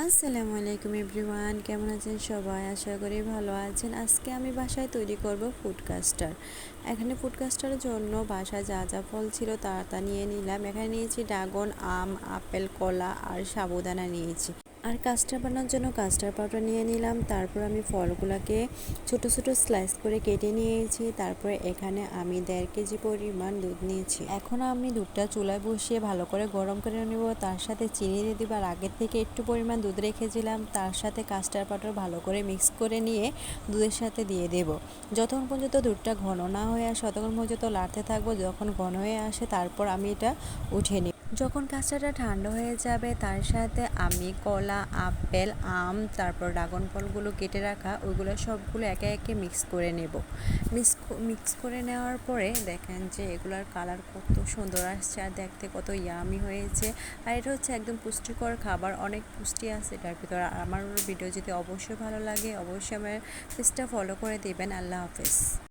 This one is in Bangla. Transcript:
আসসালামু আলাইকুম এভরিওয়ান, কেমন আছেন সবাই? আশা করি ভালো আছেন। আজকে আমি বাসায় তৈরি করব ফুড কাস্টার। এখানে ফুড কাস্টারের জন্য বাসায় যা যা ফল ছিল তা নিয়ে নিলাম। এখানে নিয়েছি ড্রাগন, আম, আপেল, কলা আর সাবুদানা নিয়েছি। আর কাস্টার্ড বানানোর জন্য কাস্টার্ড পাউডার নিয়ে নিলাম। তারপর আমি ফলগুলোকে ছোট ছোট স্লাইস করে কেটে নিয়েছি। তারপরে এখানে আমি 1.5 কেজি পরিমাণ দুধ নিয়েছি। এখন আমি দুধটা চুলায় বসিয়ে ভালো করে গরম করে নেব। তার সাথে চিনি দিয়ে দিব। আর আগের থেকে একটু পরিমাণ দুধ রেখেছিলাম, তার সাথে কাস্টার্ড পাউডার ভালো করে মিক্স করে নিয়ে দুধের সাথে দিয়ে দেব। যতক্ষণ পর্যন্ত দুধটা ঘন না হয়ে আসে ততক্ষণ পর্যন্ত লাড়তে থাকবো। যখন ঘন হয়ে আসে তারপর আমি এটা উঠিয়ে নিই। যখন কাঁচাটা ঠান্ডা হয়ে যাবে তার সাথে আমি কলা, আপেল, আম, তারপর ড্রাগন ফলগুলো কেটে রাখা ওইগুলো সবগুলো একে একে মিক্স করে নেব। মিক্স করে নেওয়ার পরে দেখেন যে এগুলোর কালার কত সুন্দর আসছে আর দেখতে কত ইয়ামি হয়েছে। আর এটা হচ্ছে একদম পুষ্টিকর খাবার, অনেক পুষ্টি আছে এটার ভিতরে। আর আমার ভিডিও যদি অবশ্যই ভালো লাগে অবশ্যই আমার পেজটা ফলো করে দেবেন। আল্লাহ হাফেজ।